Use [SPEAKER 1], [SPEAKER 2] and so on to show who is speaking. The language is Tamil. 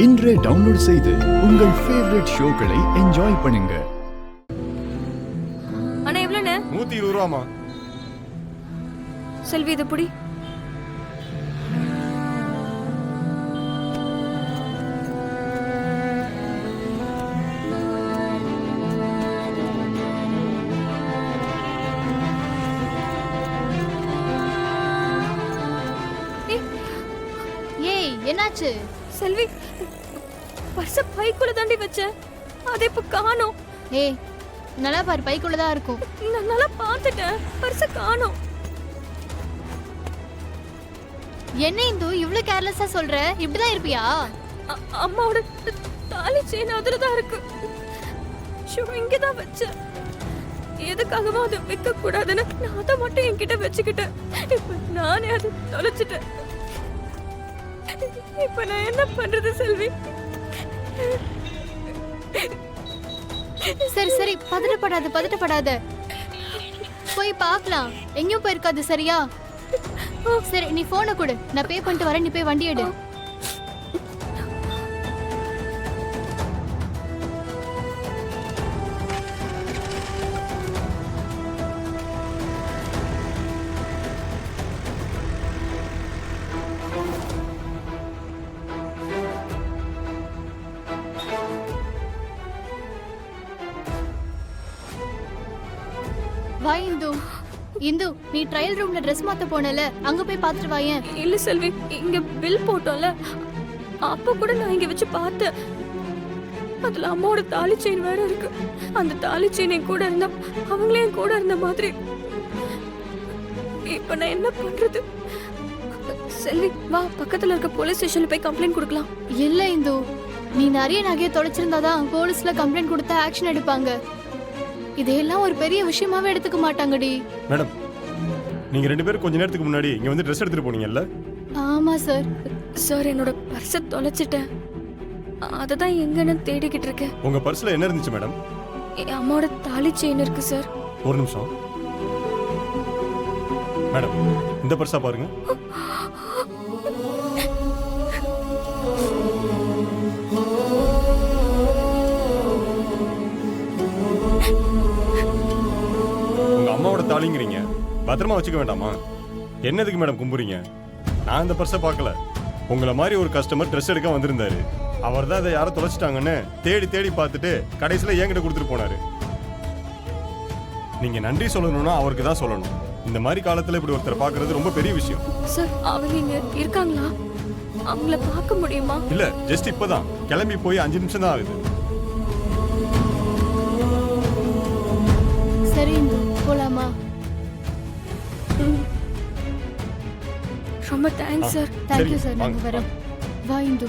[SPEAKER 1] இன்றே டவுன்லோட் செய்து உங்கள் ஃபேவரட் ஷோக்களை என்ஜாய் பண்ணுங்க.
[SPEAKER 2] அண்ணா எவ்வளோண்ணே?
[SPEAKER 3] 120 ரூபாமா.
[SPEAKER 2] செல்வி இது புடி.
[SPEAKER 4] ஏய் என்னாச்சு?
[SPEAKER 2] செல்வி பர்ஸ பைக்குள்ள தாண்டி வச்சேன், அதை இப்ப காணோம்.
[SPEAKER 4] ஏய் நல்லா பாரு, பைக்குள்ளதான் இருக்கும்.
[SPEAKER 2] நான் நல்லா பார்த்துட்டேன், பர்ஸ காணோம்.
[SPEAKER 4] என்ன இந்து இவ்ளோ கேர்லெஸ்ஸா சொல்ற? இப்படிதான் இருப்பியா?
[SPEAKER 2] அம்மாவோட தாலி செயின் அதுலதான் இருக்கு. ஷோ இங்கதான் வச்சேன். எதுக்காகவோ அதை வைக்க கூடாதுன்னு நான் அதை மட்டும் என்கிட்ட வச்சுக்கிட்டேன். இப்ப நானே அதை தொலைச்சிட்டேன். இப்ப நான் என்ன பண்றது செல்வி?
[SPEAKER 4] சரி சரி, பதட்டப்படாத. போய் பார்க்கலாம், எங்கேயும் போயிருக்காது. சரியா? சரி நீ போனை கொடு, நான் பே பண்ணிட்டு வரேன். நீ போய் வண்டி எடு. வா இந்து. இந்து நீ ட்ரையல் ரூம்ல ட்ரெஸ் மாத்த போனல, அங்க போய் பாத்துட்டு வாயேன்.
[SPEAKER 2] இல்ல செல்வி, இங்க பில் போட்டோம்ல, அப்ப கூட நான் இங்க வச்சு பார்த்தேன். அதுல அம்மாவோட தாலி செயின் வேற இருக்கு. அந்த தாலி செயின் என் கூட இருந்தா அவங்களே என் கூட இருந்த மாதிரி. இப்ப நான் என்ன பண்றது? செல்வி வா, பக்கத்துல இருக்க போலீஸ் ஸ்டேஷன்ல போய் கம்ப்ளைண்ட் கொடுக்கலாம்.
[SPEAKER 4] இல்ல இந்து, நீ நிறைய நகையை தொலைச்சிருந்தாதான் போலீஸ்ல கம்ப்ளைண்ட் கொடுத்தா ஆக்ஷன் எடுப்பாங்க. இதெல்லாம் ஒரு பெரிய விஷயமாவே எடுத்துக்க மாட்டாங்கடி.
[SPEAKER 3] மேடம், நீங்க ரெண்டு பேரும் கொஞ்ச நேரத்துக்கு முன்னாடி இங்க வந்து ட்ரெஸ் எடுத்துட்டு போனீங்கல்ல?
[SPEAKER 4] ஆமா சார்.
[SPEAKER 2] சார் என்னோட பர்ஸ தொலைச்சிட்டேன், அததான் எங்கன்னு தேடிக்கிட்டு இருக்கேன்.
[SPEAKER 3] உங்க பர்ஸ்ல என்ன இருந்துச்சு மேடம்?
[SPEAKER 2] என் அம்மாவோட தாலி செயின் இருக்கு சார்.
[SPEAKER 3] ஒரு நிமிஷம் மேடம், இந்த பர்ஸா பாருங்க. உங்க அம்மாவோட தாலிங்கிறீங்க, பத்திரமா வச்சுக்க வேண்டாமா? என்னதுக்கு மேடம் கும்புறீங்க? நான் இந்த பர்ஸை பார்க்கல. உங்களை மாதிரி ஒரு கஸ்டமர் ட்ரெஸ் எடுக்க வந்திருந்தாரு. அவர் தான் இதை யாரோ தொலைச்சிட்டாங்கன்னு தேடி பார்த்துட்டு கடைசியில் என்கிட்ட கொடுத்துட்டு போனாரு. நீங்க நன்றி சொல்லணும்னா அவருக்கு தான் சொல்லணும். இந்த மாதிரி காலத்துல இப்படி ஒருத்தர் பார்க்கிறது ரொம்ப பெரிய விஷயம்.
[SPEAKER 2] சார் அவங்க இங்க இருக்காங்களா? அவங்கள பார்க்க முடியுமா?
[SPEAKER 3] இல்ல, ஜஸ்ட் இப்பதான் கிளம்பி போய் 5 நிமிஷம் தான் ஆகுது.
[SPEAKER 4] சரி இந்து, போலாமா?
[SPEAKER 2] ரொம்ப தேங்க்ஸ் சார்.
[SPEAKER 4] Thank you sir. நாங்க வரோம். வா இந்து.